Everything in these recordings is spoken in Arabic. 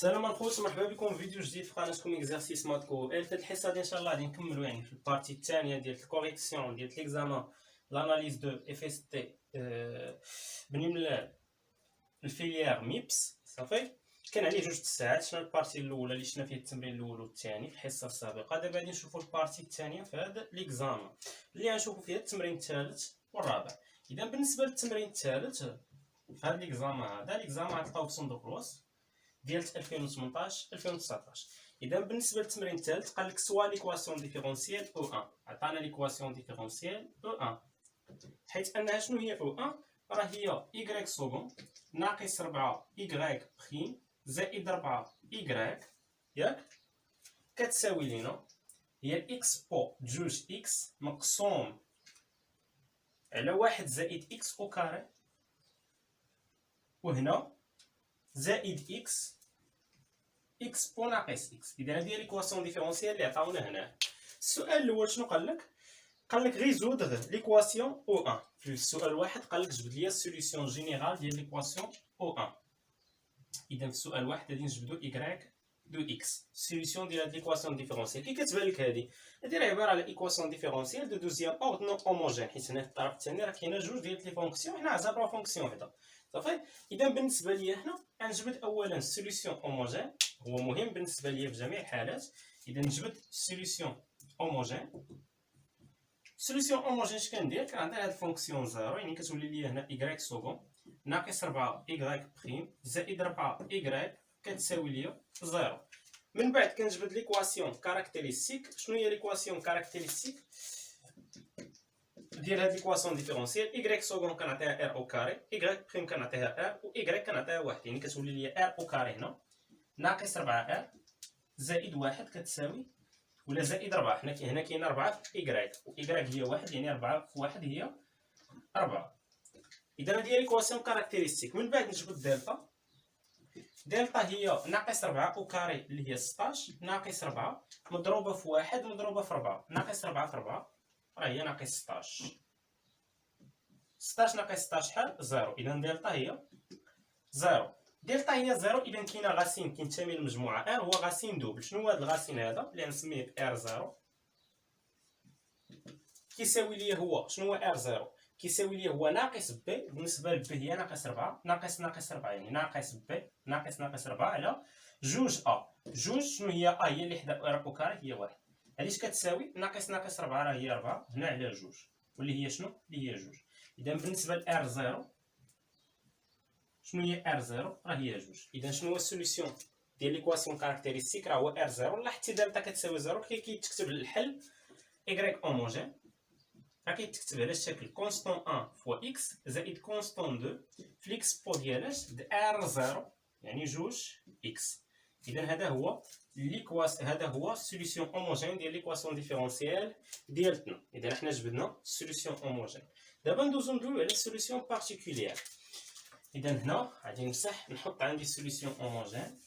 السلام الخوت، مرحبا بكم في فيديو جديد في قناتكم اكزرسيس ماتكو. في هذه الحصه دي ان شاء الله غادي نكملوا في البارتي الثانيه ديال الكوريكسيون ديال ليكزامان لاناليز دو اف اس تي من الفيليير ميبس. صافي كان عليه جوج ساعات. شنو البارتي الاولى اللي شفنا فيه التمرين الاول والثاني في الحصه السابقه. دابا غادي نشوفوا البارتي الثانيه في هذا ليكزامان اللي غنشوفوا فيها التمرين الثالث والرابع. اذا بالنسبه للتمرين الثالث في هذا ليكزامان غتلقاوه في صندوق الوصف ديال 2018 2019. اذا بالنسبه للتمرين الثالث قال لك سوا ليكواسيون ديفيرونسييل او 1. عطانا ليكواسيون ديفيرونسييل او 1 حيت انها شنو هي او 1 راه هي y سكون ناقص 4 y بريم زائد 4 y ياك كتساوي لينا هي الاكس بو جوج اكس مقسوم على 1 زائد اكس او كاري، وهنا زائد اكس بو ناقص اكس. اذا هذه هي ليكواسيون ديفيرونسيال اللي عطاونا هنا. السؤال الاول شنو قال لك؟ قال لك ريزودغ ليكواسيون او 1. في السؤال الواحد قال لك جبد لي السوليسيون جينيرال ديال ليكواسيون او 1. اذا في السؤال الواحد غادي نجبدو y دو اكس السوليسيون ديال هاد ليكواسيون ديفيرونسيال. كي كتبان لك هذه راه عباره على ايكواسيون ديفيرونسيال دو دوزيام اوردر نون هوموجين، حيت هنا في الطرف الثاني راه كاينه جوج ديال لي فونكسيون حنا عتبروها فونكسيون وحده. صافي اذا بالنسبه ليا هنا غنجبد اولا السوليسيون هوموجين، هو مهم بالنسبه ليا في جميع الحالات. اذا نجبد السوليسيون هوموجين. السوليسيون هوموجين اش كندير؟ كنعطي هاد الفونكسيون زيرو، يعني كتولي ليا هنا y سكون ناقص 4 y بريم زائد 4 y كتساوي ليا زيرو. من بعد كنجبد ليكواسيون كاركتيرستيك. شنو هي ليكواسيون كاركتيرستيك ديال هاد ليكواسيون ديفيرونسيال؟ y سكون كنعطيها r او كاري، y بريم كنعطيها r و y كنعطيها 1، يعني كتولي ليا r او كاري هنا ناقص 4 r زائد 1 كتساوي ولا زائد 4. هنا كاين 4 في y و y هي 1، يعني 4 في 1 هي 4. اذا هذه هي ليكواسيون كاركتيرستيك. من بعد نجبد دلتا هي ناقص 4 او كاري اللي هي 16 ناقص 4 مضروبه في 1 مضروبه في 4. ناقص 4 في 4 راه هي ناقص 16. 16 ناقص 16 شحال؟ زيرو. اذا دلتا هي زيرو. دلتا هي زيرو. اذا كاينه غاسين كينتمي للمجموعه ار، هو غاسين دوبل. شنو هو هذا الغاسين هذا اللي غنسميه ار زيرو؟ كيساوي ليا هو شنو هو ار زيرو؟ كيساوي ليا هو ناقص بي. بالنسبه لبي هي ناقص 4 ناقص 4، يعني ناقص بي ناقص 4 على جوج ا. جوج شنو هي ا؟ هي اللي حدا ار او كاري هي 1. هذه اش كتساوي؟ ناقص 4 راه هي 4 هنا على جوج، واللي هي شنو؟ اللي هي جوج. اذا بالنسبه لار زيرو شنو هي ار زيرو؟ راه هي جوج. اذا شنو هو السوليسيون ديال ليكواسيون كاركتيرستيك؟ راه هو ار زيرو. لاحظتي دلتا كتساوي زيرو كيتكتب الحل y هوموجين راه كيتكتب على الشكل كونستون 1 فوا اكس زائد كونستون 2 في الاكس بو ديالاش د ار زيرو، يعني جوج اكس. اذا هذا هو السوليسيون هوموجين ديال ليكواسيون ديفيرونسيال ديالتنا. اذا حنا جبدنا السوليسيون هوموجين. دابا ندوزو على السوليسيون بارتيكولير. اذا هنا غادي نمسح نحط عندي السوليسيون هوموجين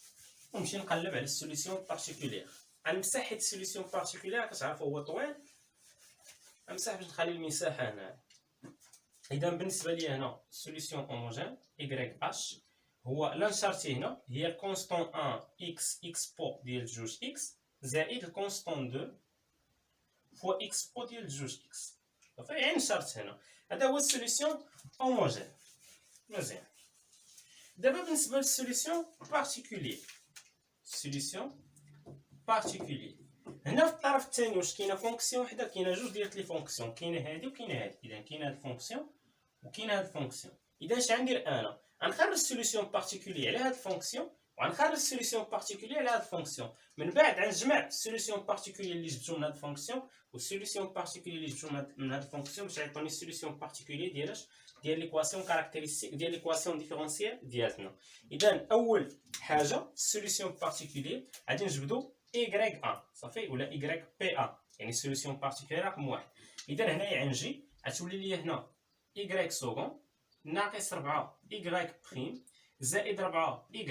ونمشي نقلب على السوليسيون بارتيكولير. غنمسح حيت السوليسيون بارتيكولير كتعرفوا هو طويل، نمسح باش نخلي المساحه هنا. اذا بالنسبه لي هنا السوليسيون هوموجين y h هو لانشارتي هنا هي الكونستون 1 x بو ديال جوج x زائد الكونستون 2 فوا x بو ديال جوج x. صافي يعني نشارت هنا. هذا هو السوليسيون هوموجين. مزيان. دابا بالنسبه للسوليسيون بارتيكولير. هنا في الطرف الثاني واش كاينه فونكسيون وحده؟ كاينه جوج ديال لي فونكسيون، كاينه هذه وكاينه هذه. اذا كاينه هذه الفونكسيون وكاينه هذه الفونكسيون. اذا اش غندير انا؟ غنخرج السوليسيون بارتيكولير على هذه الفونكسيون وغنخرج السوليسيون بارتيكولير على هذه الفونكسيون. من بعد غنجمع السوليسيون بارتيكولير اللي جبتو من هذه الفونكسيون والسوليسيون بارتيكولير اللي جبتو من هذه الفونكسيون باش يعطوني السوليسيون بارتيكولير ديالاش ديال ليكواسيون كاركتيرستيك ديال ليكواسيون ديفيرونسيال ديالتنا. اذا اول حاجه السوليسيون بارتيكولير غادي نجبدو y1 صافي ولا ypa، يعني سوليسيون بارتيكولير رقم 1. اذا هنايا غنجي غتولي لي هنا y سكون ناقص 4 y بريم زائد 4 y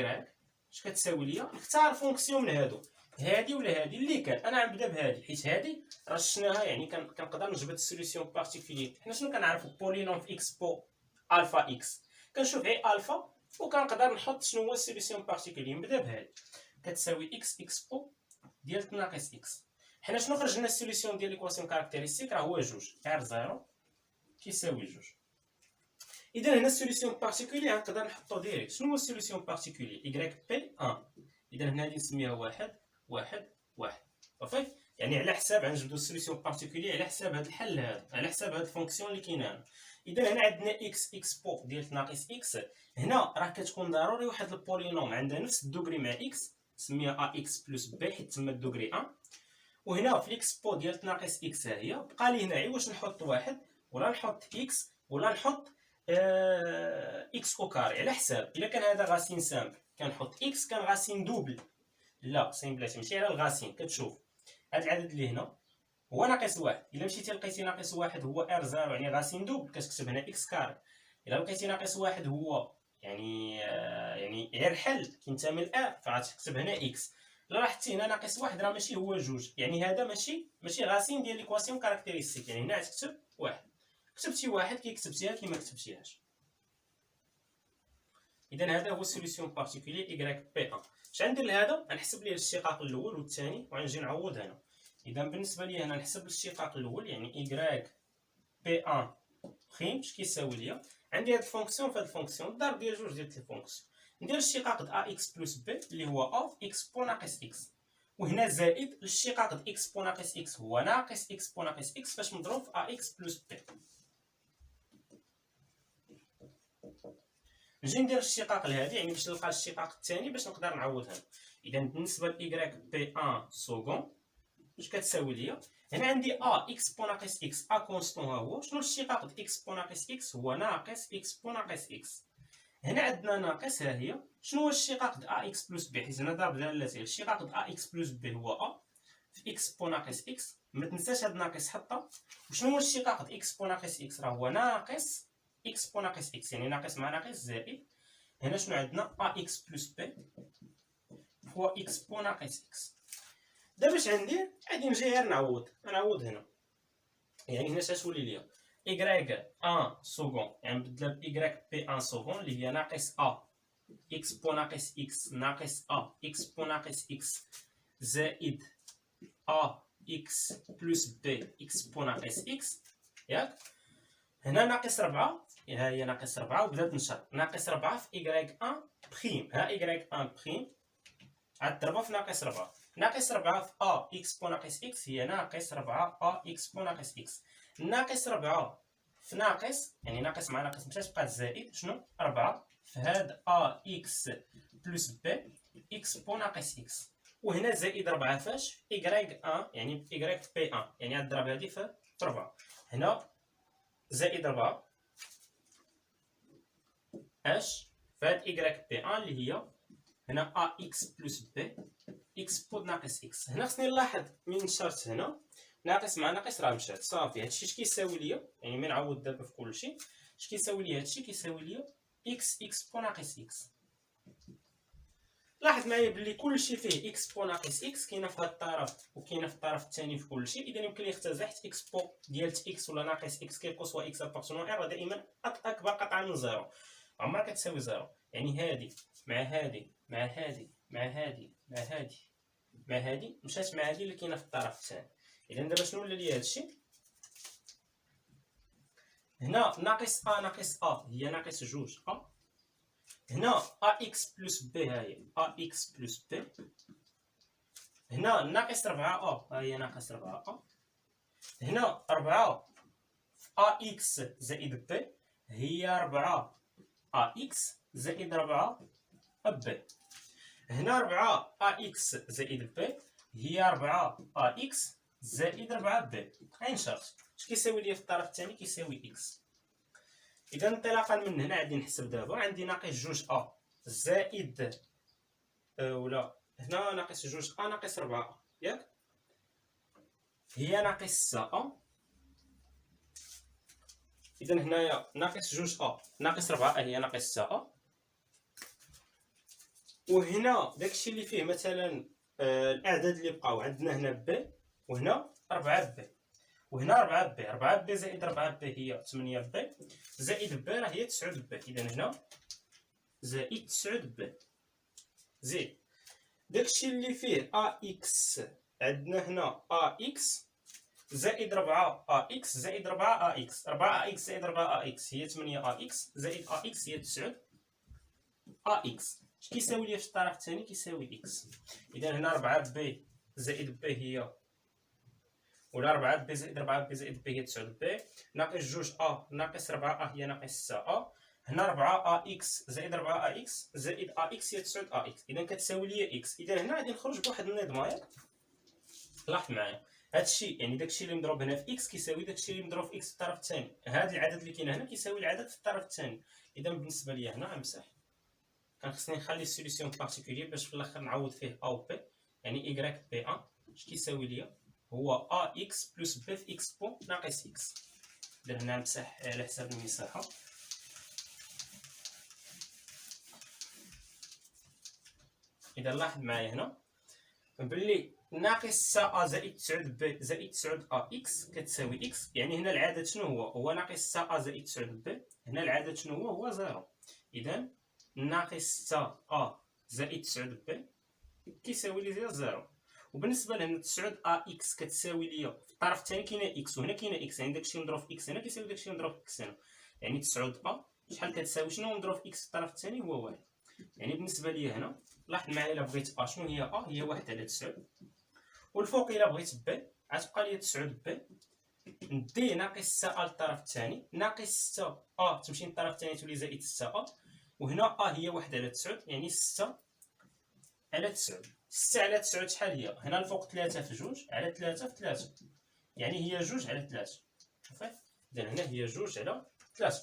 اش كتساوي ليا؟ نختار فونكسيون من هادو، هادي ولا هادي اللي كان. انا غنبدا بهادي حيت هادي راه شفناها، يعني كنقدر نجبد السوليسيون بارتيكولير. حنا شنو كنعرفو؟ بولينوم في اكس بو الفا اكس. كنشوف غير الفا وكنقدر نحط شنو هو السوليسيون بارتيكولي. نبدا بهادي كتساوي اكس او ديال ناقص اكس. حنا شنو خرج لنا السوليسيون ديال ليكواسيون كاركتيرستيك؟ راه هو جوج ار زيرو كيساوي جوج. اذا هنا السوليسيون بارتيكولي غنقدر نحطو ديريكت. شنو هو السوليسيون بارتيكولي؟ يكغيك بي 1. اذا هنا غادي نسميها واحد واحد واحد صافي. يعني على حساب غنجبدو السوليسيون بارتيكولي على حساب هذا الحل هذا، على حساب هاد الفونكسيون اللي كاينه هنا. اذا هنا عندنا اكس بو ديال ناقص اكس. هنا راه كتكون ضروري واحد البولينوم عندها نفس الدوغري مع اكس، سميها ا اكس بلس بي حيت تما الدوغري 1. وهنا في الاكس بو ديال ناقص اكس ها هي بقى لي هنا واش نحط واحد ولا نحط اكس ولا نحط اكس او كاري على حساب. الا كان هذا غاسين سامبل كنحط اكس، كان غاسين دوبل لا سين بلاتي ماشي على الغاسين. كتشوف هذا العدد اللي هنا هو ناقص واحد. الا مشيتي لقيتي ناقص واحد هو ار زيرو يعني غاسين دوبل كتكتب هنا اكس كاري. الا لقيتي ناقص واحد هو يعني غير الحل كينتمي لار فغتكتب هنا اكس. الا لاحظتي هنا ناقص واحد راه ماشي هو جوج، يعني هذا ماشي غاسين ديال ليكواسيون كاركتيرستيك. يعني هنا غتكتب واحد. كتبتي واحد كي كتبتيها كي ما كتبتيهاش. اذا هذا هو السوليسيون بارتيكولي y بي 1. اش غندير لهذا؟ غنحسب ليه الاشتقاق الاول والثاني وغنجي نعوض هنا. اذا بالنسبه لي هنا نحسب الاشتقاق الاول يعني y بي 1 بريم اش كيساوي ليا. عندي هاد الفونكسيون في هاد الفونكسيون الضرب ديال جوج ديال الفونكسيون. ندير الاشتقاق د ا اكس بلس بي اللي هو ا اكس بو ناقص اكس، وهنا زائد الاشتقاق د اكس بو ناقص اكس هو ناقص اكس بو ناقص اكس فاش مضروب في ا اكس بلس بي. نجي ندير الاشتقاق لهادي يعني باش نلقى الاشتقاق الثاني باش نقدر نعوض هنا. اذا بالنسبه ل y بي 1 سكون اش كتساوي ليا؟ هنا عندي ا اكس بو ناقص اكس ا كونستون ها هو. شنو الاشتقاق د اكس بو ناقص اكس؟ هو ناقص اكس بو ناقص اكس. هنا عندنا ناقص ها هي. شنو هو الاشتقاق د ا اكس بلس بي؟ حيت هنا ضرب دالتين. الاشتقاق د ا اكس بلس بي هو ا في اكس بو ناقص اكس. ما تنساش هاد ناقص حطها. وشنو هو الاشتقاق د اكس بو ناقص اكس؟ راه هو ناقص اكس بو ناقص اكس، يعني ناقص مع ناقص زائد. هنا شنو عندنا ا اكس بلس بي هو اكس بو ناقص اكس. دابا اش غندير؟ غادي نجي غير نعوض هنا. يعني هنا شتولي ليا y 1 سكون يعني نبدلها ب y بي 1 سكون اللي هي ناقص ا اكس بو ناقص اكس ناقص ا اكس بو ناقص اكس زائد ا اكس بلس بي اكس بو ناقص اكس. ياك هنا ناقص 4 ها هي ناقص 4 وبدات تنشر. ناقص 4 في y 1 بريم. ها y 1 بريم عاد ضربها في ناقص 4. ناقص 4 في ا اكس بو ناقص اكس هي ناقص 4 ا اكس بو ناقص اكس. ناقص 4 في ناقص يعني ناقص مع ناقص مشات بقات زائد شنو 4 في هاد ا اكس بلس بي اكس بو ناقص اكس. وهنا زائد 4 فاش y 1 يعني y بي 1 يعني غنضرب هادي في 4. هنا زائد 4 اش فهاد y بي 1 اللي هي هنا ا اكس بلس بي اكس بو ناقص اكس. هنا خصني نلاحظ من نشرت هنا ناقص مع ناقص راه مشات صافي. هادشي اش كيساوي ليا يعني من نعوض دابا في كلشي اش كيساوي ليا؟ هادشي كيساوي ليا اكس بو ناقص اكس. لاحظ معايا بلي كلشي فيه اكس بو ناقص اكس كاينه في هاد الطرف وكاينه في الطرف الثاني في كلشي. اذا يمكن لي اختزل حيت اكس بو ديال اكس ولا ناقص اكس كيقوسوا اكس ابارتونون ار دائما اكبر قطعه من زيرو، عمرها كتساوي زيرو. يعني هادي مع هادي مع هادي مع هادي مع هادي مع هادي مشات مع هادي اللي كاينه في الطرف الثاني. اذا دابا شنو ولا ليا هادشي؟ هنا ناقص ا ناقص ا هي ناقص جوج ا. هنا ا اكس بلس بي ها هي ا اكس بلس بي. هنا ناقص 4 ا ها هي ناقص 4 ا. هنا 4 في ا اكس زائد بي هي 4 ا اكس زائد 4 بي. هنا 4 ا اكس زائد بي هي 4 ا اكس زائد 4 بي. غنشرط اش كيساوي ليا في الطرف الثاني؟ كيساوي اكس. اذا انطلاقا من هنا غادي نحسب دابا عندي ناقص جوج ا زائد ولا هنا ناقص جوج ا ناقص 4 ياك هي ناقص 6 اذا هنايا ناقص جوج ا ناقص 4 هي ناقص 6. وهنا داكشي اللي فيه مثلا الاعداد اللي بقاو عندنا هنا بي وهنا 4 بي وهنا 4 بي. 4 بي زائد 4 بي هي 8 بي زائد بي راه هي 9 بي. اذا هنا زائد 9 ب. زيد داكشي اللي فيه ا اكس عندنا هنا ا اكس زائد 4 ا اكس زائد 4 ا اكس. 4 ا اكس زائد 4 ا اكس هي 8 ا اكس زائد ا اكس هي 9 ا اكس. اش كيساوي ليا في الطرف الثاني؟ كيساوي اكس. اذا هنا 4 بي زائد بي هي، ولا 4 بي زائد 4 بي زائد بي هي 9 بي، ناقص 2 ا ناقص 4 ا هي ناقص 6 ا. هنا 4 ا اكس زائد 4 ا اكس زائد ا اكس هي 9 ا اكس. اذا كتساوي ليا اكس. اذا هنا غادي نخرج بواحد النظام ياك. لاحظ معايا هادشي، يعني داكشي اللي مضروب هنا في اكس كيساوي داكشي اللي مضروب في اكس في الطرف الثاني. هاد العدد اللي كاين هنا كيساوي العدد في الطرف الثاني. اذا بالنسبه ليا هنا غنمسح، كان خصني نخلي السوليسيون بارتيكولير باش في الاخر نعوض فيه ا و بي. يعني ايكغيك بي ان اش كيساوي ليا؟ هو ا اكس بلس بي في اكس بون ناقص اكس. اذا هنا نمسح على حساب المساحه. اذا لاحظ معايا هنا بلي ناقص 6 ا زائد 9 بي زائد 9 ا اكس كتساوي اكس. يعني هنا العدد شنو هو؟ هو ناقص 6 ا زائد 9 بي. هنا العدد شنو هو؟ هو 0. اذا ناقص 6 ا زائد 9 بي كيساوي لي 0. وبالنسبه لهنا 9 ا اكس كتساوي ليا في الطرف الثاني كاينه اكس وهنا كاينه اكس، يعني داكشي مضروب في اكس هنا كيساوي داكشي مضروب في اكس هنا. يعني 9 ا شحال كتساوي؟ شنو مضروب في اكس في الطرف الثاني؟ هو 1. يعني بالنسبه ليا هنا لاحظ معايا الا بغيت ا شنو هي؟ ا هي 1 على 9. والفوق الا بغيت بي غتبقى ليا 9 بي ندي ناقص 6 للطرف الثاني ناقص 6 تمشي للطرف الثاني تولي زائد 6 وهنا هي 1 على 9 يعني 6 على 9. 6 على 9 شحال هي؟ هنا الفوق 3 في 2 على 3 في 3 يعني هي 2 على 3 صافي. اذا هنا هي 2 على 3.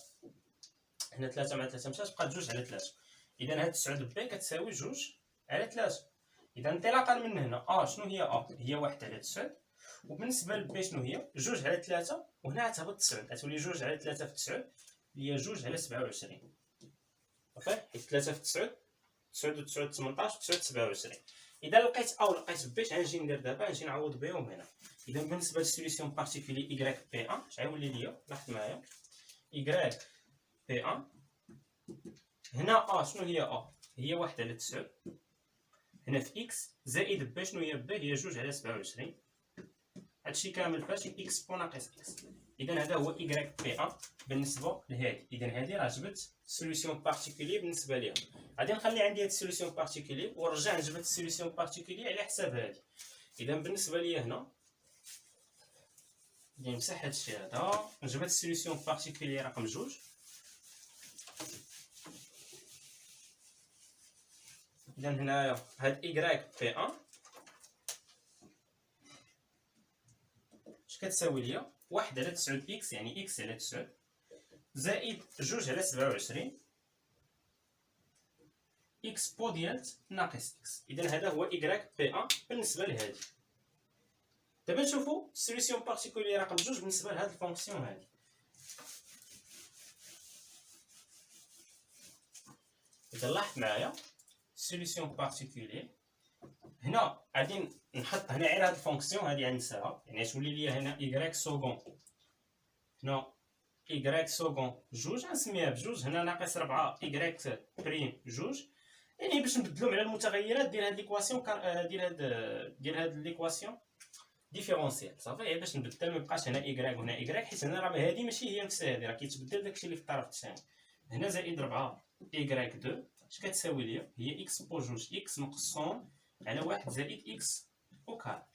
هنا 3 مع 3 مشات بقات 2 على 3. اذا هاد 9 بي كتساوي 2 على 3. اذا انطلاقا من هنا شنو هي؟ هي 1 على 9. وبالنسبه لبي شنو هي؟ 2 على 3 وهنا غتهبط 9 غتولي 2 على 3 في 9 هي 2 على 27 صافي. حيت 3 في 9 9 و 9 18 9 27. اذا لقيت او لقيت بي غنجي ندير دابا غنجي نعوض بهم هنا. اذا بالنسبه للسوليسيون بارتيكولي ايكغيك بي ان اش غيولي ليا؟ لاحظ معايا ايكغيك بي ان هنا شنو هي؟ هي 1 على 9 هنا في اكس زائد بي شنو هي؟ بي هي 2 على 27. هادشي كامل فاش اكس بو ناقص اكس. اذا هذا هو ايكغيك بي ان بالنسبه لهادي. اذا هادي راه جبت سوليسيون بارتيكولي بالنسبه ليها. غادي نخلي عندي هاد السوليسيون بارتيكولي ونرجع نجبد السوليسيون بارتيكولي على حساب هادي. اذا بالنسبه ليا هنا غادي نمسح هادشي هذا نجبد السوليسيون بارتيكولي رقم 2. اذا هنايا هاد ايكغيك بي ان اش كتساوي ليا؟ 1 على 9 اكس يعني اكس على 9 زائد 2 على 27 اكس بو ديال ناقص اكس. اذا هذا هو ايكغيك بي ان بالنسبه لهادي. دابا نشوفوا السوليسيون بارتيكولي رقم 2 بالنسبه لهاد الفونكسيون هادي. اذا لاحظ معايا السوليسيون بارتيكولي هنا غادي نحط هنا غير هاد الفونكسيون هادي غنساها، يعني غتولي ليا هنا ايكغيك سكون هنا ايكغيك سكون 2 غنسميها ب2 هنا ناقص 4 ايكغيك بريم 2. يعني باش نبدلو على المتغيرات ديال هاد ليكواسيون ديال هاد ليكواسيون ديفيرونسيال صافي. غير باش نبدل ميبقاش هنا ايكغيك وهنا ايكغيك حيت هنا راه هادي ماشي هي نفس هادي راه كيتبدل داكشي اللي في الطرف الثاني. هنا زائد 4 ايكغيك 2 اش كتساوي ليا؟ هي اكس بو 2 اكس مقسوم على 1 زائد اكس او كار.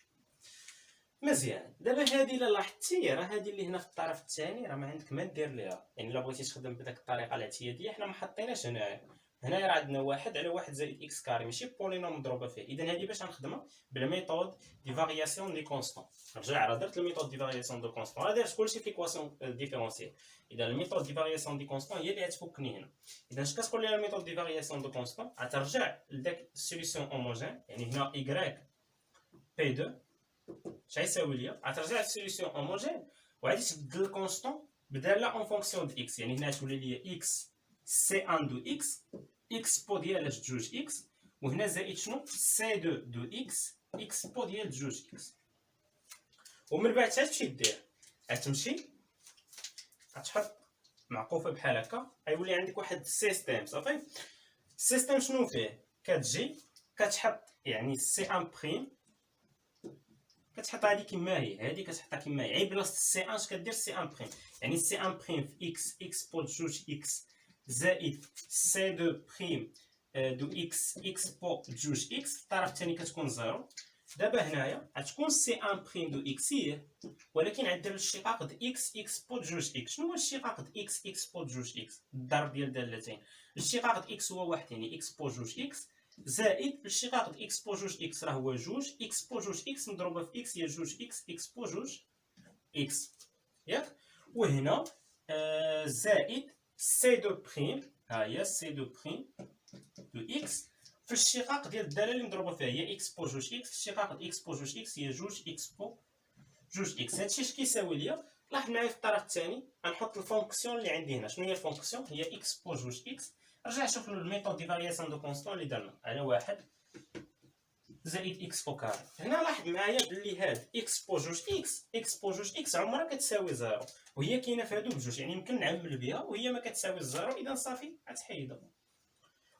مزيان. دابا هادي الا لاحظتي راه هادي اللي هنا في الطرف الثاني راه ما عندك ما دير ليها، يعني الا بغيتي تخدم بداك الطريقه الاعتياديه حنا ما حطيناش هنايا راه عندنا 1 على 1 زائد اكس كاري ماشي بولينوم مضروبه فيه. اذا هادي باش غنخدمها بالميثود دي فارياسيون دي كونستون. رجع راه درت الميثود دي فارياسيون دو كونستون راه درت كلشي في ليكواسيون ديفيرونسيال. اذا الميثود دي فارياسيون دي كونستون هي اللي غتفكني هنا. اذا اش كتقول لي الميثود دي فارياسيون دو كونستون؟ غترجع لداك السوليسيون هوموجين يعني هنا y بي 2 اش غيساوي ليا؟ غترجع للسوليسيون هوموجين وغادي تبدل الكونستون بداله اون فونكسيون د اكس. يعني هنا تولي ليا اكس سي 1 دو اكس اكس بو ديال 2 اكس وهنا زائد شنو؟ سي 2 دو اكس اكس بو ديال 2 اكس. ومن بعد تمشي دير غتمشي غتحط معقوفه بحال هكا غيولي عندك واحد السيستيم صافي. السيستم شنو فيه؟ كتجي كتحط يعني سي ان بريم، كتحطها هادي كما هي، هادي كتحطها كما هي، عيب بلاصه سي ان اش كدير سي ان بريم، يعني سي ان بريم في اكس اكس بوت جوج اكس زائد سي دو بريم دو اكس اكس بوت جوج اكس، الطرف الثاني كتكون زيرو. دابا هنايا غتكون سي ان بريم دو اكس هي، ولكن عندنا الاشتقاق د اكس اكس بوت جوج اكس. شنو هو الاشتقاق د اكس اكس بوت جوج اكس؟ الضرب ديال دالتين. الاشتقاق د اكس هو واحد، يعني اكس بوت جوج اكس زائد الاشتقاق د اكس بو جوج اكس راه هو جوج، اكس بو جوج اكس مضروبه في اكس هي جوج اكس اكس بو جوج اكس، ياك؟ وهنا زائد سي دو بريم، ها هي سي دو بريم دو اكس في الاشتقاق ديال الداله اللي مضروبه فيها هي اكس بو جوج اكس، الاشتقاق د اكس بو جوج اكس هي جوج اكس بو جوج اكس. هادشي اش كيساوي ليا؟ لاحظ معايا في الطرف الثاني غنحط الفونكسيون اللي عندي هنا. شنو هي الفونكسيون؟ هي اكس بو جوج اكس. رجع شوف الميثود دي فارياسيون دو كونستون اللي درنا على واحد زائد اكس او كاري. هنا لاحظ معايا بلي هاد اكس بو جوج اكس اكس بو جوج اكس عمرها كتساوي زيرو، وهي كاينه في هادو بجوج، يعني يمكن نعمل بها وهي ما كتساوي الزيرو، اذا صافي غتحيدها.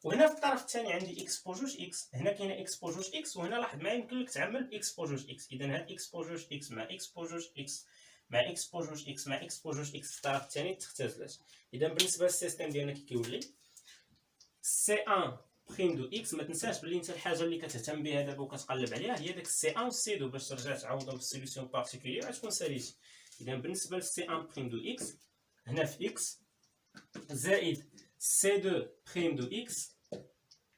وهنا في الطرف الثاني عندي اكس بو جوج اكس، هنا كاينه اكس بو جوج اكس، وهنا لاحظ معايا يمكن لك تعمل باكس بو جوج اكس. اذا هاد اكس بو جوج اكس مع اكس بو جوج اكس مع اكس بو جوج اكس مع اكس بو جوج اكس في الطرف الثاني تختزلات. اذا بالنسبه للسيستم ديالنا كي كيولي سي ان بريم دو اكس. ما تنساش بلي انت الحاجه اللي كتهتم بها دابا وكتقلب عليها هي داك سي ان و سي دو، باش ترجع تعوضهم في السوليسيون بارتيكولير غتكون ساليتي. اذا بالنسبه لسي ان بريم دو اكس، هنا في اكس زائد سي دو بريم دو اكس،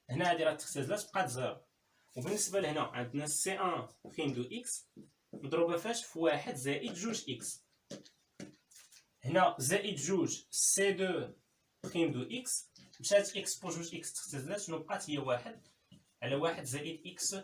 هنا هادي راه تختزلات بقات زيرو. وبالنسبه لهنا عندنا سي ان بريم دو اكس مضروبه فاش في واحد زائد جوج اكس، هنا زائد جوج سي دو بريم دو اكس، مشات اكس بو جوج اكس تختزلات، شنو بقات؟ هي واحد على واحد زائد اكس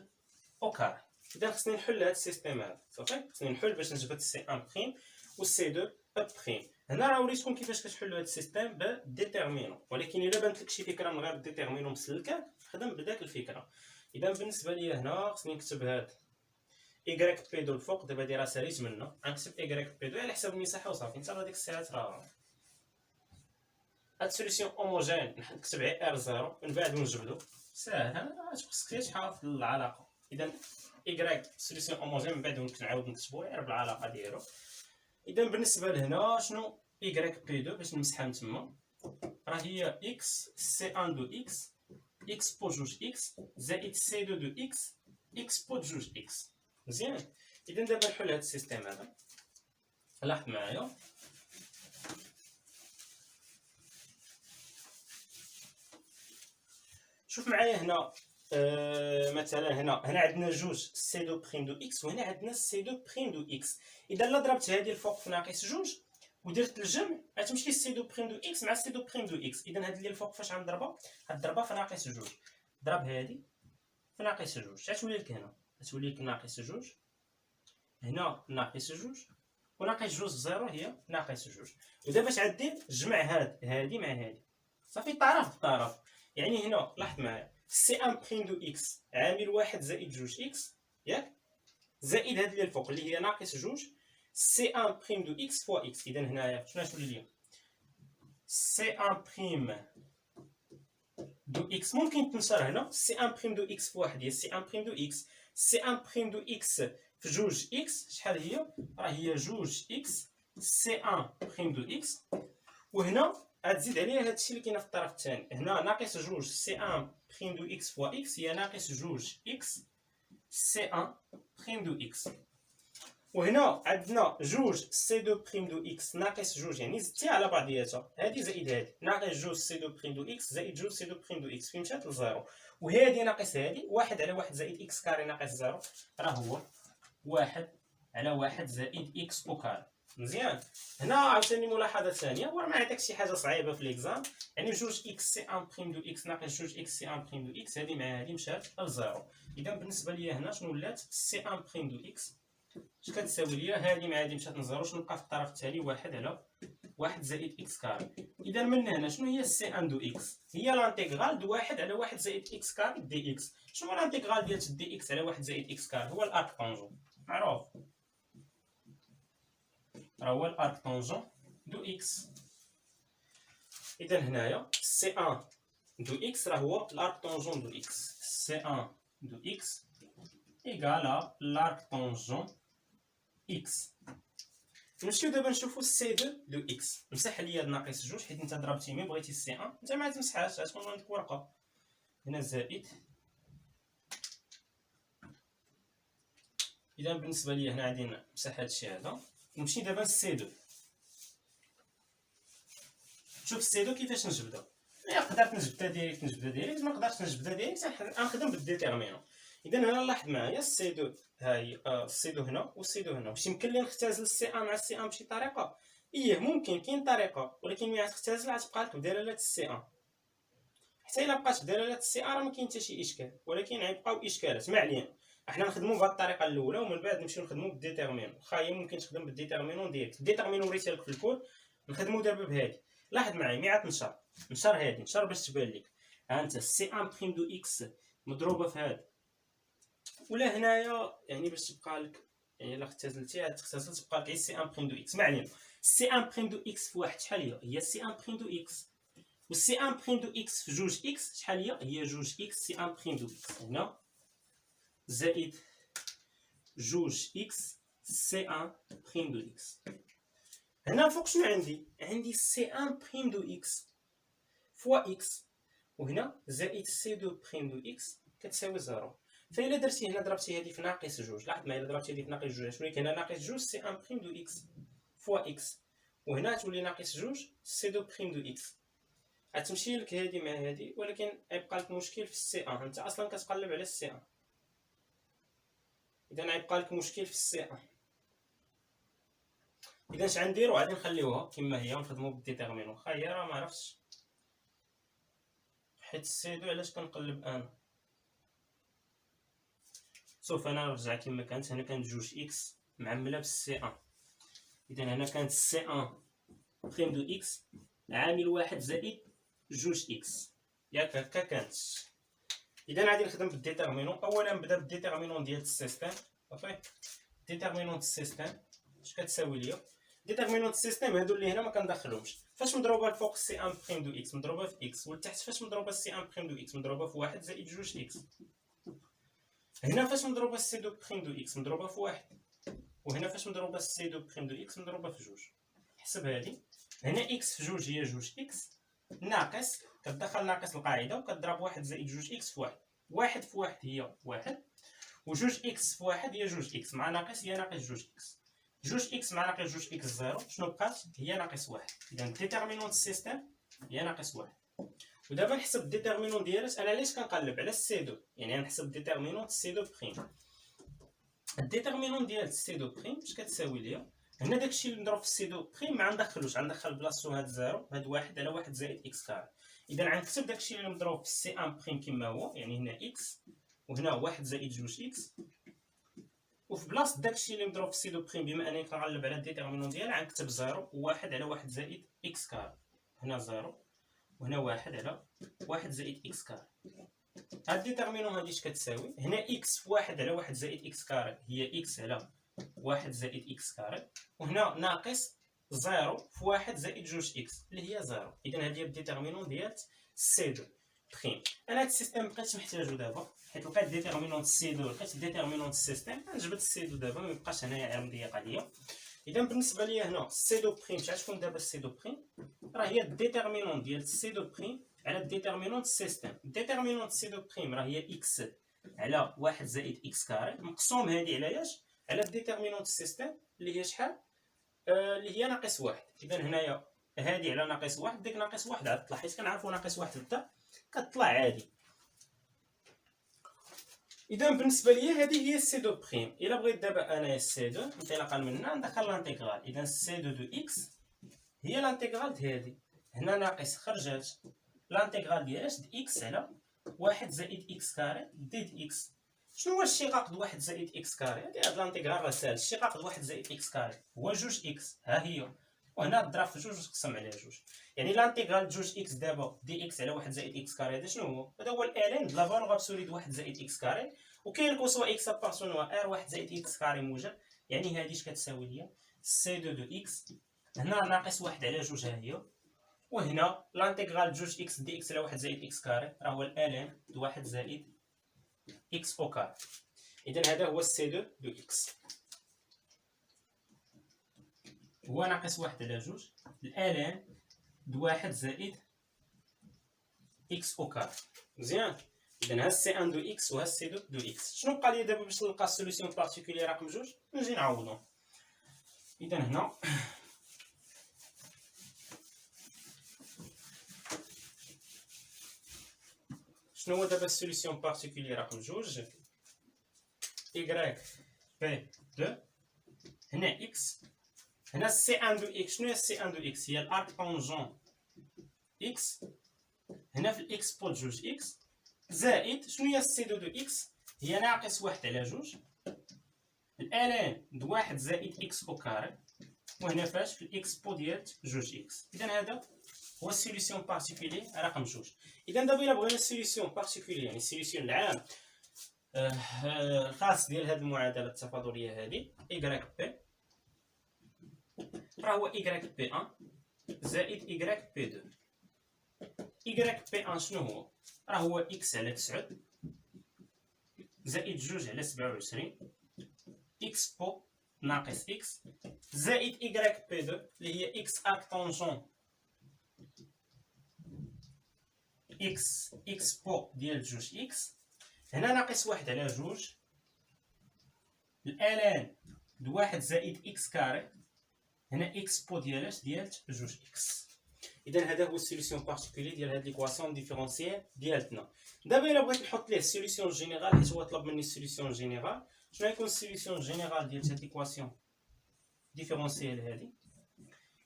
او كاري. اذا خصني نحل هاد السيستيم هذا، صافي خصني نحل باش نجبد سي ان بريم و سي دو بريم. هنا راه وريتكم كيفاش كتحلوا هاد السيستيم بديتيرمينون، ولكن الا بانت لك شي فكره من غير ديتيرمينون مسلكه خدم بداك الفكره. اذا بالنسبه ليا هنا خصني نكتب هاد ايكغيك بي دو الفوق، دابا هادي راه ساليت منها، غنكتب ايكغيك بي دو على حساب المساحه وصافي. انت راه ديك الساعات راه هاد سوليسيون هوموجين نكتب غير ار زيرو من بعد ونجبدو ساهل. انا خصك تحافظ العلاقه. اذا ايكغيك سوليسيون هوموجين من بعد نعاود نكتبو غير بالعلاقه ديالو. اذا بالنسبه لهنا شنو ايكغيك بي دو باش نمسحها من تما؟ راه هي اكس سي ان دو اكس اكس بو جوج اكس زائد سي دو دو اكس اكس بو جوج اكس. مزيان. اذا دابا نحل هاد السيستيم هذا. لاحظ معايا شوف معايا هنا مثلا هنا عندنا جوج سي دو بريم دو اكس، وهنا عندنا سي دو بريم دو اكس. اذا لا ضربت هذه الفوق في ناقص جوج ودرت الجمع غتمشي سي دو بريم دو اكس مع سي دو بريم دو اكس. اذا هاد اللي الفوق فاش غنضربها؟ غنضربها في ناقص جوج. ضرب هذه في ناقص جوج غتولي لك هنا، غتولي لك ناقص جوج، هنا ناقص جوج، وناقص جوج زيرو هي ناقص جوج. ودابا باش غدير جمع هادي مع هادي، صافي طرف بطرف. يعني هنا لاحظ معايا سي ان بريم دو اكس عامل واحد زائد جوج اكس، ياك؟ زائد هاد اللي الفوق اللي هي ناقص جوج سي ان بريم دو اكس فوا اكس. اذا هنايا شنو غتولي ليا؟ سي ان بريم دو اكس ممكن تنشر هنا سي ان بريم دو اكس فواحد هي سي ان بريم دو اكس، سي ان بريم دو اكس في جوج اكس شحال هي؟ راه هي جوج اكس سي ان بريم دو اكس. وهنا غتزيد عليها هادشي اللي كاين في الطرف الثاني، هنا ناقص جوج سي ان بريم دو اكس فوا اكس هي ناقص جوج اكس سي ان بريم دو اكس. وهنا عندنا جوج سي دو بريم دو اكس ناقص جوج، يعني زدتيها على بعضياتها، هادي زائد هادي، ناقص جوج سي دو بريم دو اكس زائد جوج سي دو بريم دو اكس، فين مشات لزيرو. وهادي ناقص هادي، واحد على واحد زائد اكس كاري ناقص زيرو راه هو واحد على واحد زائد اكس او كاري. مزيان. هنا عاوتاني ملاحظه ثانيه، هو ما عطاكش شي حاجه صعيبه في ليكزام، يعني جوج اكس سي ان بريم دو اكس ناقص جوج اكس سي ان بريم دو اكس، هادي مع هادي مشات لزيرو. اذا بالنسبه ليا هنا شنو ولات؟ سي ان بريم دو اكس اش كتساوي ليا؟ هادي مع هادي مشات لزيرو، شنو بقى في الطرف التالي؟ واحد على واحد زائد اكس كاري. اذا من هنا شنو هي سي ان دو اكس؟ هي لانتيغرال دو واحد على واحد زائد اكس كاري دي اكس. شنو هو لانتيغرال ديال دي اكس على واحد زائد اكس كاري؟ هو الارك طونجون، معروف، راه هو الارك طونجون دو اكس. اذا هنايا سي ان دو اكس راه هو الارك طونجون دو اكس. سي ان دو اكس ايكال الارك طونجون اكس. نمشيو دابا نشوفو سي دو اكس. مسح ليا هاد ناقص جوج حيت انت ضربتي مي بغيتي سي ان، انت ما تمسحهاش، غتكون عندك ورقه هنا زائد. اذا بالنسبه ليا هنا غادي نمسح هادشي هذا ونمشي دابا لسي دو. شوف سي دو كيفاش نجبدها. الا قدرت نجبدها ديريكت، ما قدرتش نجبدها ديريكت غنخدم بالديتيرمينون. اذا هنا لاحظ معايا السي دو ها هي السي دو هنا والسي دو هنا. واش يمكن لي نختزل السي ان مع السي ان بشي طريقه؟ ايه ممكن، كاين طريقه، ولكن ملي غتختزل غتبقى لك بدلاله السي ان. حتى الا بقات بدلاله السي ان راه ما كاين حتى شي اشكال، ولكن غيبقاو اشكالات. ما علينا، احنا نخدموا بهذه الطريقه الاولى ومن بعد نمشيو نخدموا بالديتيرمينون. واخا هي ممكن تخدم بالديتيرمينون ديريكت. الديتيرمينون وريتها لك في الكود، نخدموا دابا بهذه. لاحظ معايا مي عاد نشر هذه، نشر باش تبان لك. ها انت سي ان بريم دو اكس مضروبه في هذا، ولا هنايا يعني باش تبقى لك، يعني الا اختزلتيها تختزل تبقى لك غير سي ان بريم دو اكس. ما علينا، سي ان بريم دو اكس في واحد شحال هي؟ هي سي ان بريم دو اكس. والسي ان بريم دو اكس في جوج اكس شحال هي؟ هي جوج اكس سي ان بريم دو اكس. هنا زائد جوج اكس سي ان بريم دو اكس. هنا الفوق شنو عندي؟ عندي سي ان بريم دو اكس فوا اكس، وهنا زائد سي دو بريم دو اكس كتساوي زيرو. فإلا درتي هنا ضربتي هذه في ناقص جوج، لاحظ معايا، إلا ضربتي هذه في ناقص جوج شنو كاين هنا؟ ناقص جوج سي ان بريم دو اكس فوا اكس، وهنا تولي ناقص جوج سي دو بريم دو اكس. غتمشي لك هذه مع هذه، ولكن غيبقى لك مشكل في السي ان. انت اصلا كتقلب على السي ان، اذا غيبقى لك مشكل في السي ان. اذا اش غنديرو؟ غادي نخليوها كما هي ونخدمو بالديتيرمينون. واخا هي راه ما عرفتش حيت السي دو علاش كنقلب انا. سوف انا نرجع كما كانت. هنا كانت جوج اكس معمله بالسي ان، اذا هنا كانت سي ان بريم دو اكس عامل واحد زائد جوج اكس، ياك هكا كانت. اذا غادي نخدم بالديتيرمينون. اولا نبدا بالديتيرمينون ديال السيستيم. صافي، ديتيرمينون السيستيم اش كتساوي ليا؟ ديتيرمينون السيستيم هادو اللي هنا ما كندخلهمش. فاش مضروبه الفوق سي ان بريم دو اكس مضروبه في اكس، والتحت فاش مضروبه سي ان بريم دو اكس مضروبه في واحد زائد جوج اكس. هنا فاش مضروبه سي دو بريم دو اكس مضروبه في واحد، وهنا فاش مضروبه سي دو بريم دو اكس مضروبه في جوج. حسب هادي، هنا اكس في جوج هي جوج اكس ناقص، كتدخل ناقص القاعده وكتضرب واحد زائد جوج اكس في واحد. واحد في واحد هي واحد، وجوج اكس في واحد هي جوج اكس مع ناقص هي ناقص جوج اكس. جوج اكس مع ناقص جوج اكس زيرو، شنو بقات؟ هي ناقص واحد. اذا ديتيرمينون السيستيم هي ناقص واحد. ودابا نحسب الديتيرمينون ديالها. انا علاش كنقلب على السي دو؟ يعني غنحسب ديتيرمينون السي دو بريم. الديتيرمينون ديال السي دو بريم اش كتساوي ليا؟ هنا داكشي اللي مضروب في السي دو بريم ما غندخلوش، غندخل بلاصتو هاد زيرو، هاد واحد على واحد زائد اكس كاري. اذا غنكتب داكشي اللي مضروب في السي ان بريم كما هو، يعني هنا اكس وهنا واحد زائد جوج اكس، وفي بلاصه داكشي اللي مضروب في السي دو بريم بما انني كنغلب على الديتيرمينون ديالها غنكتب زيرو وواحد على واحد زائد اكس كاري. هنا زيرو وهنا واحد على واحد زائد اكس كاري. هاد الديتيرمينون هادي اش كتساوي؟ هنا اكس في واحد على واحد زائد اكس كاري هي اكس على واحد زائد اكس كاري، وهنا ناقص زيرو في واحد زائد جوج اكس اللي هي زيرو. اذا هادي هي الديتيرمينون ديال سي دو بريم. انا هاد السيستيم مبقيتش محتاجو دابا حيت لقيت ديتيرمينون سي دو، لقيت ديتيرمينون السيستيم، غنجبد السي دو دابا، ميبقاش هنايا عير مضيق عليا. اذا بالنسبه ليا هنا سي دو بريم شحال تكون دابا سي دو بريم؟ راه هي الديتيرمينون ديال سي دو بريم على الديتيرمينون السيستيم. الديتيرمينون سي دو بريم راه هي اكس على واحد زائد اكس كاري مقسوم هادي على اش؟ على الديتيرمينون السيستيم اللي هي شحال؟ اللي هي ناقص واحد. اذا هنايا هادي على ناقص واحد، ديك ناقص واحد عاد طلع، حيت كنعرفو ناقص واحد تبدا كتطلع عادي. اذا بالنسبه ليا هذه هي سي دو بريم. الا بغيت دابا انايا سي دو انطلاقا منها ندخل لانتيغرال. اذا سي دو دو اكس هي لانتيغرال هذه، هنا ناقص خرجات، لانتيغرال ديالاش د اكس على واحد زائد اكس كاري ديد اكس. شنو هو الشقاق د واحد زائد اكس كاري؟ هاد لانتيغرال راه ساهل. الشقاق د واحد زائد اكس كاري هو جوج اكس، ها هي، وهنا ضرب في جوج وتقسم على جوج. يعني لانتيغرال جوج اكس دابا دي اكس على واحد زائد اكس كاري هذا شنو هو؟ هذا هو الالين د لا فالور ابسولي د واحد زائد اكس كاري، وكاين كوسوا اكس ابارسونوا ار واحد زائد اكس كاري موجب. يعني هادي اش كتساوي ليا؟ سي دو دو اكس هنا ناقص واحد على جوج ها هي، وهنا لانتيغرال جوج اكس دي اكس على واحد زائد اكس كاري راه هو الان د واحد زائد اكس او كاري. اذا هذا هو سي دو دو اكس هو ناقص واحد على جوج الان د واحد زائد اكس او كاري. مزيان. اذا ها سي ان دو اكس وها سي دو اكس. شنو بقى لي دابا باش نلقى السوليسيون بارتيكولير رقم جوج؟ نجي نعوضو. اذا هنا شنو هو دابا السوليسيون بارتيكولير رقم جوج؟ y بي 2 هنا اكس هنا سي ان دو اكس. شنو هي سي ان دو اكس؟ هي الارك طونجون اكس هنا في الاكس بود جوج اكس زائد شنو هي سي دو اكس؟ هي ناقص واحد على جوج الان د واحد زائد اكس او كاري وهنا فاش في الاكس بو ديال جوج اكس. اذا هذا هو السوليسيون بارتيكولير رقم جوج. اذا دابا الا بغينا السوليسيون بارتيكولير يعني السوليسيون العام الخاص ديال هذه المعادله التفاضليه هذه y بي راه هو y بي 1 زائد y بي 2. y بي 1 شنو هو؟ راه هو اكس على 9 زائد جوج على 27 اكس بو ناقص اكس زائد y بي 2 اللي هي اكس ارك طونجون اكس بو ديال جوج اكس هنا ناقص واحد على جوج الان د واحد زائد اكس كاري هنا اكس بو ديالاش ديال جوج اكس. اذا هذا هو السوليسيون بارتيكولير ديال هاد ليكواسيون ديفيرونسيال ديالتنا. دابا الا بغيت نحط ليه السوليسيون جينيرال حيت هو طلب مني السوليسيون جينيرال، شنو غيكون السوليسيون جينيرال ديال هاد ليكواسيون ديفيرونسيال هادي؟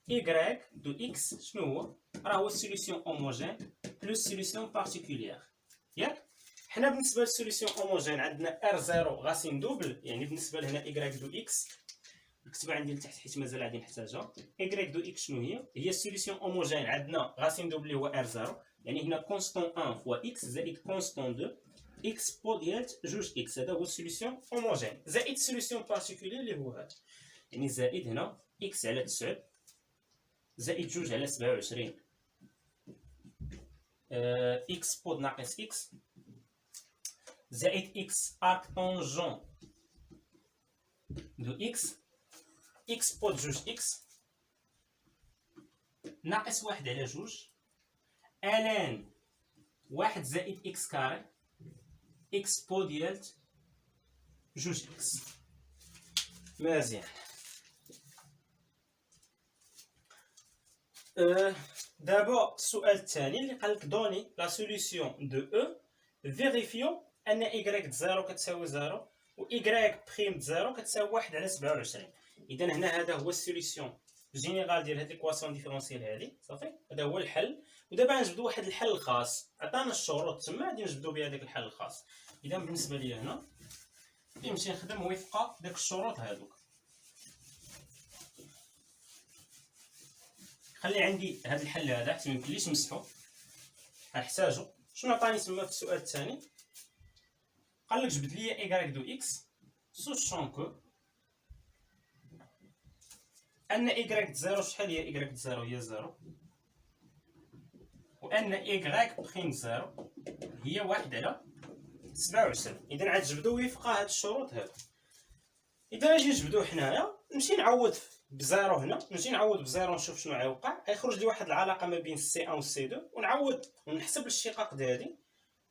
y دو x شنو هو؟ راه هو السوليسيون هوموجين بلس سوليسيون بارتيكولير. ياك حنا بالنسبه للسوليسيون هوموجين عندنا r0 غاسين دوبل يعني بالنسبه لهنا y دو x نكتبها عندي لتحت حيت مازال غادي نحتاجها. y دو x شنو هي؟ هي السوليسيون هوموجين عندنا غاسين دوبل اللي هو r0 يعني هنا كونستون 1 فوا x زائد كونستون 2 x بو ديال جوج x. هذا هو السوليسيون هوموجين زائد السوليسيون بارتيكولير اللي هو هذا يعني زائد هنا x على 9 زائد جوج على 27 اكس بود ناقص اكس زائد اكس ارك طونجون دو اكس بود جوج اكس ناقص واحد على جوج الان واحد زائد اكس كاري اكس بو ديال جوج اكس. مزيان. دابا السؤال الثاني اللي قالك دوني لا سوليسيون دو او فيريفيو ان y د 0 كتساوي 0 و y بريم د 0 كتساوي 1 على 27. اذا هنا هذا هو السوليسيون جينيرال ديال هاد ليكواسيون ديفيرونسيال هادي صافي. هذا هو الحل. ودابا غنجبدو واحد الحل الخاص عطانا الشروط تما غادي نجبدو بها داك الحل الخاص. اذا بالنسبه لي هنا نمشي نخدم وفق داك الشروط هادوك. خلي عندي هذا الحل هذا حيت ميمكنليش نمسحو غنحتاجو. شنو عطاني تما في السؤال الثاني؟ قالك جبد لي y دو x سوشون كو ان y د 0 شحال هي y د 0 هي 0 وان y بريم 0 هي 1 على 27. اذا عاد جبدو وفق هاد الشروط هادو. اذا نجي نجبدو حنايا نمشي نعوض بزيرو هنا نجي نعوض بزيرو نشوف شنو غيوقع. غيخرج لي واحد العلاقه ما بين سي 1 و سي 2 ونعوض ونحسب الاشتقاق ديالي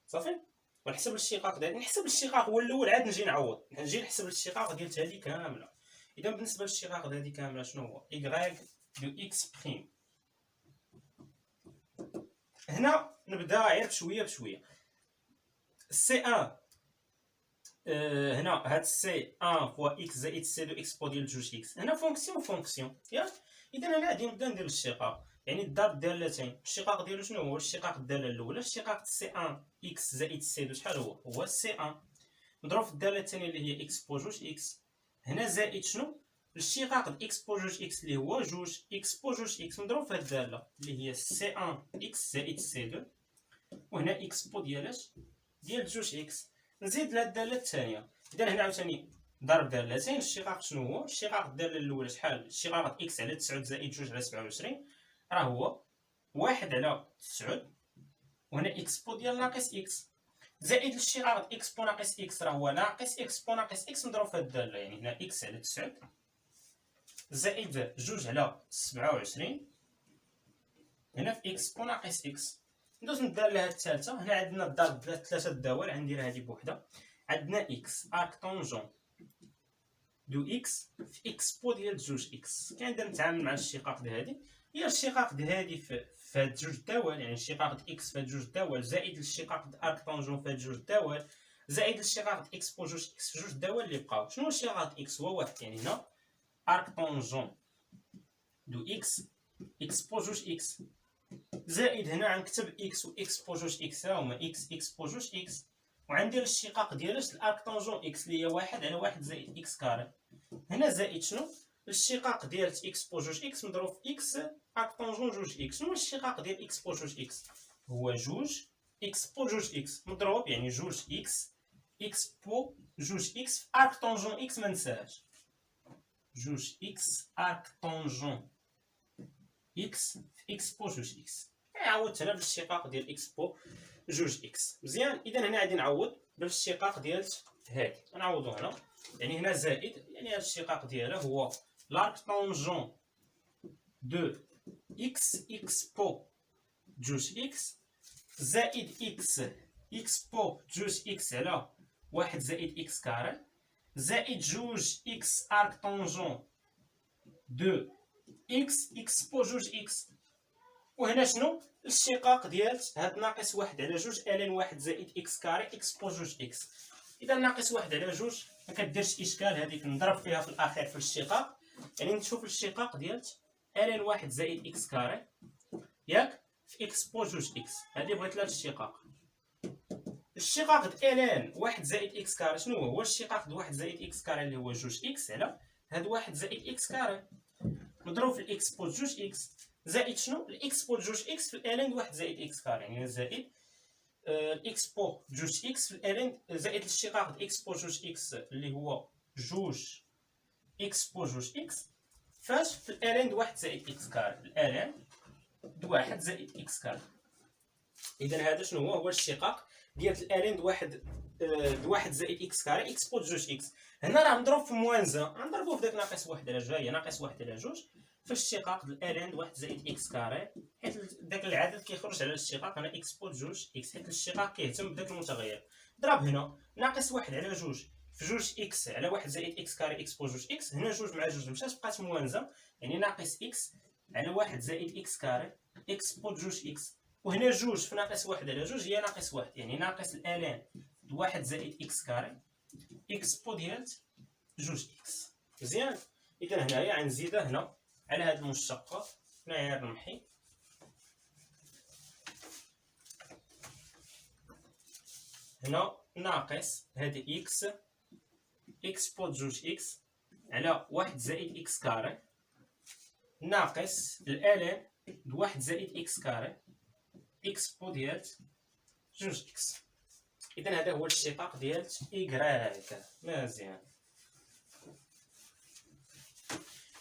صافي. ونحسب الاشتقاق ديالي نحسب الاشتقاق هو الاول عاد نجي نعوض نجي نحسب الاشتقاق ديال هذه كامله. اذا بالنسبه للاشتقاق هذه كامله شنو هو؟ y دو اكس بريم. هنا نبدا غير بشويه بشويه. سي 1 هنا هاد سي 1 فوا اكس زائد سي دو اكس بو ديال جوج اكس هنا فونكسيون ياك. اذا انا غادي نبدا ندير الاشتقاق يعني الضرب الدالتين. الاشتقاق ديالو شنو هو؟ الاشتقاق الداله الاولى اشتقاق سي 1 اكس زائد سي دو شحال هو سي 1 مضروب في الداله الثانيه اللي هي اكس بو جوج اكس هنا زائد شنو؟ الاشتقاق د اكس بو جوج اكس اللي هو جوج اكس بو جوج اكس مضروب في هاد الداله اللي هي سي 1 اكس زائد سي 2 وهنا اكس بو ديالاش ديال جوج اكس نزيد لهاد الداله الثانيه. اذا هنا عاوتاني ضرب دالتين. الاشتقاق شنو هو؟ الاشتقاق الداله الاولى شحال؟ الاشتقاق اكس على 9 زائد 2 على 27 راه هو 1 على 9 وهنا اكس بو ديال ناقص اكس زائد الشقاق اكس بو ناقص اكس راه هو ناقص اكس بو ناقص اكس مضروب في هاد الداله، يعني هنا اكس على 9 زائد 2 على 27 هنا في اكس بو ناقص اكس. ندوز من الداله هاد الثالثه، هنا عندنا ضرب ثلاثه الدوال، غندير هادي بوحده. عندنا اكس ارك طونجون دو اكس في اكس بو ديال 2 اكس. كنبدا نتعامل مع الشقاق ديال هادي، هي الشقاق ديال هادي في هاد 2 دوال، يعني الشقاق د اكس في هاد 2 دوال زائد الشقاق د ارك طونجون في هاد 2 دوال زائد الشقاق د اكس بو 2 اكس في 2 دوال اللي بقاو. شنو هو الشقاق د اكس؟ هو واحد، يعني هنا ارك طونجون دو اكس اكس بو 2 اكس زائد هنا غنكتب اكس و اكس بو 2 اكس ها هما اكس اكس بو 2 اكس، وغندير الشقاق ديالاش الارك طونجون اكس اللي هي 1 على 1 زائد اكس كاري. هنا زائد شنو؟ الشقاق ديال اكس بو 2 اكس مضروب في اكس ارك طونجون 2 اكس. شنو هو الشقاق ديال اكس بو 2 اكس؟ هو 2 اكس بو 2 اكس مضروب يعني 2 اكس اكس بو 2 اكس في ارك طونجون اكس، ما ننساهاش 2 اكس ارك طونجون اكس في اكس بو 2 اكس. عاودت هنا بالشقاق ديال اكس بو 2 اكس. مزيان، اذا هنا غادي نعوض بالشقاق ديال هادي، غنعوضو هنا يعني هنا زائد، يعني هاد الشقاق ديالها هو لارك طونجون دو اكس اكس بو 2 اكس زائد اكس اكس بو 2 اكس على 1 زائد اكس كاري زائد 2 اكس ارك طونجون دو اكس اكس بو 2 اكس. وهنا شنو الشقاق ديال هاد ناقص 1 على 2 الين 1 زائد اكس كاري اكس بو 2 اكس. اذا ناقص 1 على 2 ما كديرش اشكال، هذيك نضرب فيها في الاخير في الشقاق، يعني نشوف الشقاق ديال الين 1 زائد اكس كاري ياك في اكس بو 2 اكس. هذه بغيت لها الشقاق. الشقاق د الين 1 زائد اكس كاري شنو هو؟ الشقاق د 1 زائد اكس كاري اللي هو 2 اكس على هاد 1 زائد اكس كاري مضروب في الاكس بو 2 اكس زائد شنو؟ الاكس بو 2 اكس في الالين 1 زائد اكس كاري، يعني زائد الاكس بو 2 اكس في الالين زائد الشقاق د اكس بو 2 اكس اللي هو 2 اكس بو 2 اكس فاش في الالين 1 زائد اكس كاري، الالين 1 زائد اكس كاري. اذا هذا شنو هو الشقاق ديال الالين د 1 زائد اكس كاري اكس بو 2 اكس. هنا راه مضروب في موانزه، غنضربوه في داك ناقص 1 على 2 هي ناقص 1 على 2 في الشقاق د الين د 1 زائد اكس كاري، حيت داك العدد كيخرج على الشقاق هنا اكس بو 2 اكس، حيت الشقاق كيهتم بداك المتغير. ضرب هنا ناقص 1 على 2 في 2 اكس على 1 زائد اكس كاري اكس بو 2 اكس، هنا 2 مع 2 مشات بقات موانزه، يعني ناقص اكس على 1 زائد اكس كاري اكس بو 2 اكس. وهنا 2 في ناقص 1 على 2 هي ناقص 1، يعني ناقص الالين د 1 زائد اكس كاري اكس بو ديال 2 اكس. مزيان، اذا هنايا غنزيدها هنا على هاد المشتقه، هنايا نمحي هنا ناقص هادي اكس اكس بو 2 اكس على 1 زائد اكس كاري ناقص الالين د 1 زائد اكس كاري اكس بو ديال 2 اكس. اذا هذا هو الشقاق ديال إيكغيك. مزيان،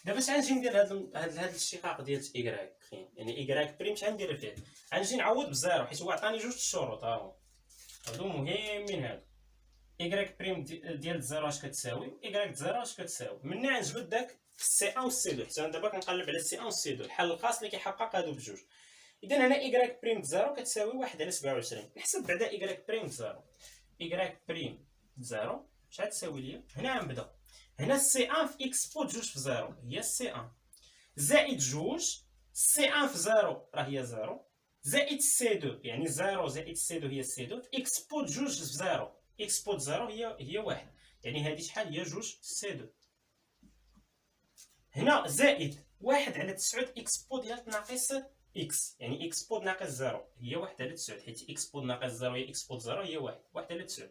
دابا اش غنجي ندير هاد الشقاق ديال إيكغيك، يعني إيكغيك بريم اش غندير فيه؟ غنجي نعوض بزيرو، حيت هو عطاني جوج الشروط ها هما هادو مهمين. هادو إيكغيك بريم ديال زيرو اش كتساوي، إيكغيك زيرو اش كتساوي. مني غنجبد داك سي ان و سي دو، حيت انا دابا كنقلب على سي ان و سي دو الحل الخاص اللي كيحقق هادو بجوج. اذا هنا إيكغيك بريم زيرو كتساوي 1 على 27. نحسب بعدا إيكغيك بريم زيرو، إيكغيك بريم زيرو شحال تساوي ليا؟ هنا غنبدا هنا سي ان في اكس بو 2 في زيرو هي سي ان زائد 2 سي ان في زيرو راه هي زيرو زائد سي 2، يعني زيرو زائد سي 2 هي سي 2 في اكس بو 2 في زيرو اكس بو زيرو هي 1، يعني هذه شحال هي 2 سي 2. هنا زائد 1 على 9 اكس بو ديال ناقص اكس، يعني اكس بود ناقص 0 هي 1 على 9، حيت اكس بود ناقص 0 هي اكس بود 0 هي 1 على 9.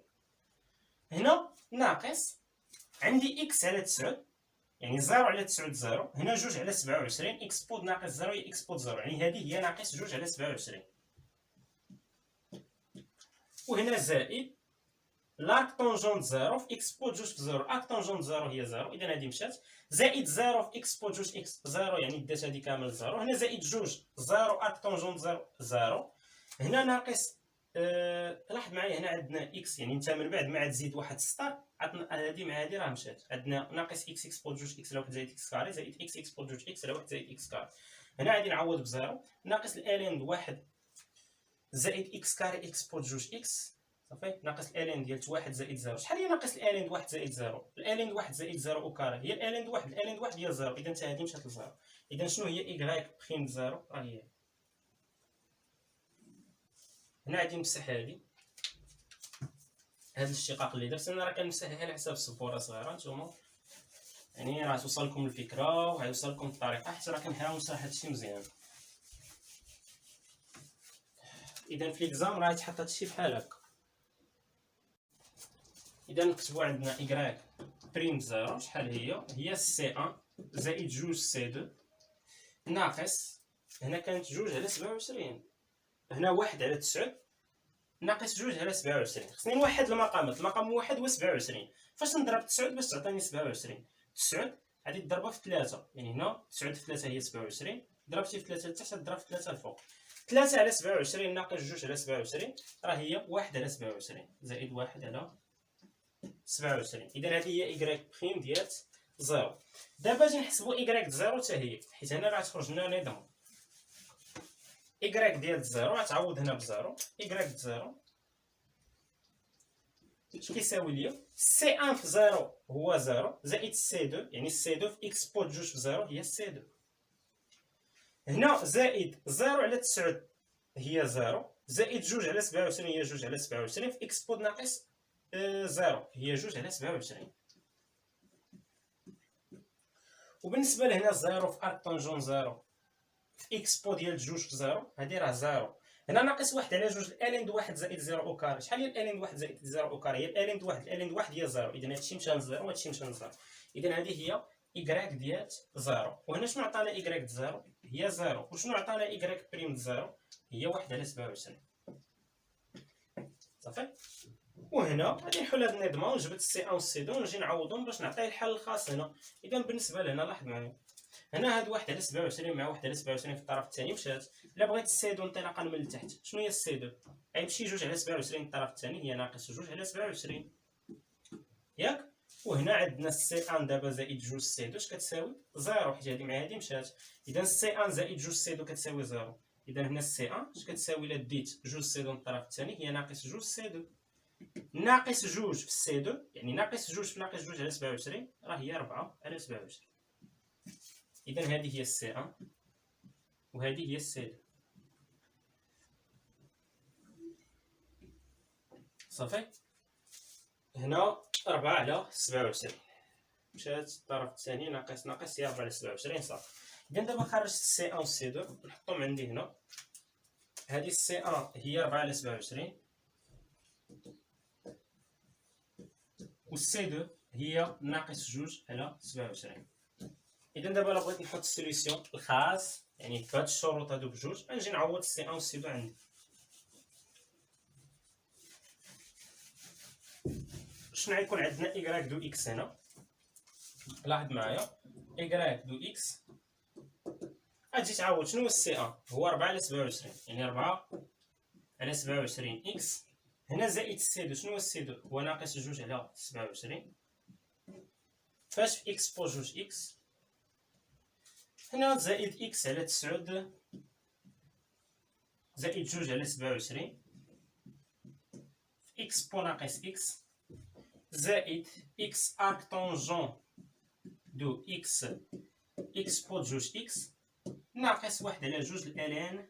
هنا ناقص عندي اكس على 9، يعني 0 على 9 0. هنا 2 على 27 اكس بود ناقص 0 هي اكس بود 0، يعني هذه هي ناقص 2 على 27. وهنا زائد لارك طونجونت زيرو في اكس بو جوج في زيرو، ارك طونجونت زيرو هي زيرو، اذا هذه مشات، زائد زيرو في اكس بو جوج اكس زيرو، يعني دات هذه كامل زيرو، هنا زائد جوج زيرو ارك طونجونت زيرو زيرو، هنا ناقص لاحظ معايا هنا عندنا اكس، يعني انت من بعد ما تزيد واحد ستار هذه مع هذه راه مشات، عندنا ناقص اكس اكس بو جوج اكس على واحد زائد اكس كاري زائد اكس اكس بو جوج اكس على واحد زائد اكس كاري، هنا غادي نعوض بزيرو، ناقص الالين واحد زائد اكس كاري اكس بو جوج اكس، صافي، ناقص الالين ديال واحد زائد زيرو، شحال هي ناقص الالين واحد زائد زيرو؟ الالين واحد زائد زيرو او كاري هي الالين واحد، الالين واحد هي زيرو، اذا حتى هذه مشات لزيرو، اذا شنو هي ايكغيك بخيم زيرو؟ راه هي هنا غادي نمسح هذه، هذا الاشتقاق اللي درت انا راه كنمسحها على حساب السبوره صغيره، نتوما يعني راه توصلكم الفكره وغيوصلكم الطريقه، حيت راه كنحاول نشرح هادشي مزيان. اذا في ليكزام راه يتحط هادشي بحال هكا، اذا نكتبوا عندنا ايكغيك بريم زيرو شحال هي سي ان زائد جوج سي دو ناقص، هنا كانت جوج على 27، هنا واحد على 9 ناقص جوج على 27، خصني نوحد المقامات، المقام واحد هو 27، فاش نضرب 9 باش تعطيني 27؟ 9 غادي تضربها في 3، يعني هنا 9 في 3 هي 27، ضربتي في 3 لتحت تضرب في 3 الفوق، 3 على 27 ناقص جوج على 27 راه هي 1 على 27 زائد 1 على 27، اذا هذه هي ايكغيك بريم ديال زيرو. دابا اجي نحسبوا ايكغيك زيرو حتى هي، حيت هنا راه تخرج لنا نظام ايكغيك ديال زيرو غتعوض هنا بزيرو، ايكغيك زيرو اش كيساوي ليا سي ان في زيرو هو زيرو زائد سي دو، يعني سي دو في اكس بو جوج في زيرو هي سي دو، هنا زائد زيرو على 9 هي زيرو زائد جوج على 27 هي جوج على 27 في اكس بود ناقص زيرو هي جوج على 27. وبالنسبه لهنا زيرو في ارك طونجون زيرو في اكس بو ديال جوج في زيرو هادي راه زيرو، هنا ناقص واحد على جوج الالين دو واحد زائد زيرو او كاري، شحال هي الالين دو واحد زائد زيرو او كاري؟ هي الالين دو واحد، الالين دو واحد هي زيرو، اذا هادشي مشى لزيرو وهادشي مشى لزيرو، اذا هذه هي ايكغيك ديال زيرو. وهنا شنو عطانا ايكغيك ديال زيرو؟ هي زيرو، وشنو عطانا ايكغيك بريم زيرو؟ هي واحد على 27، صافي. وهنا غادي نحل هاد النظام ونجبد سي ان و سي دو ونجي نعوضهم باش نعطيه الحل الخاص هنا. اذا بالنسبه لهنا لاحظ معايا هنا هاد واحد على 27 مع واحد على 27 في الطرف الثاني مشات، الا بغيت السي دو انطلاقا من التحت شنو هي السي دو؟ غيمشي جوج على 27 الطرف الثاني هي ناقص جوج على 27 ياك. وهنا عندنا السي ان دابا زائد جوج سي دو اش كتساوي؟ زيرو، حيت هادي مع هادي مشات، اذا السي ان زائد جوج سي دو كتساوي زيرو، اذا هنا السي ان اش كتساوي الا ديت جوج سي دو من الطرف الثاني هي ناقص جوج سي دو، ناقص جوج في السي دو يعني ناقص جوج في ناقص جوج على 27 راه هي 4 على 27، اذا هذه هي السي ان وهذه هي السي دو، صافي. هنا 4 على 27 مشات الطرف الثاني ناقص هي 4 على 27 صافي. اذا دابا خرجت السي ان و السي دو نحطهم عندي هنا، هذه السي ان هي 4 على 27 والسي دو هي ناقص جوج على 27. اذا دابا الا بغيت نحط السوليسيون الخاص يعني بهاد الشروط هادو بجوج غنجي نعوض السي ان و السي دو عندي، شنو غيكون عندنا ايكغيك دو اكس هنا، لاحظ معايا ايكغيك دو اكس غتجي تعوض شنو هو السي ان هو 4 على 27 يعني 4 على 27 اكس، هنا زائد السي دو شنو هو السي دو هو ناقص جوج على 27 فاش في اكس بو جوج اكس، هنا زائد اكس على 9 زائد جوج على 27 في اكس بو ناقص اكس زائد اكس ارك طونجون دو اكس اكس بو جوج اكس ناقص واحد على جوج الالين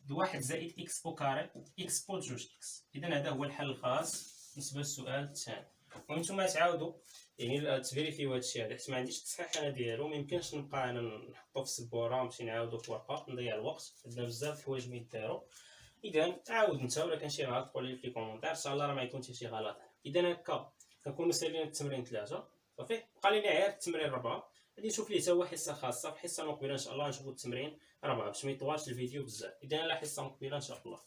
دو واحد زائد اكس او كاري اكس بو جوج اكس. اذا هذا هو الحل الخاص بالنسبه للسؤال الثاني. وانتم تعاودوا يعني تفيريفيو هادشي هذا حيت ما عنديش التصحيح انا ديالو، ميمكنش نبقى انا نحطو في السبوره ونمشي نعاودو في ورقه نضيع الوقت، عندنا بزاف الحوايج ما يداروا. اذا عاود انت ولا كان شي غلط قول لي في الكومونتير ان شاء الله راه ما يكون حتى شي غلط. اذا هكا كنكونوا سالينا التمرين 3 صافي، بقى لينا غير التمرين 4 غادي نشوف ليه حتى هو حصه خاصه، في الحصه المقبله ان شاء الله نشوفوا التمرين 4 باش ما يطولش الفيديو بزاف. اذا لا حصه مقبله ان شاء الله.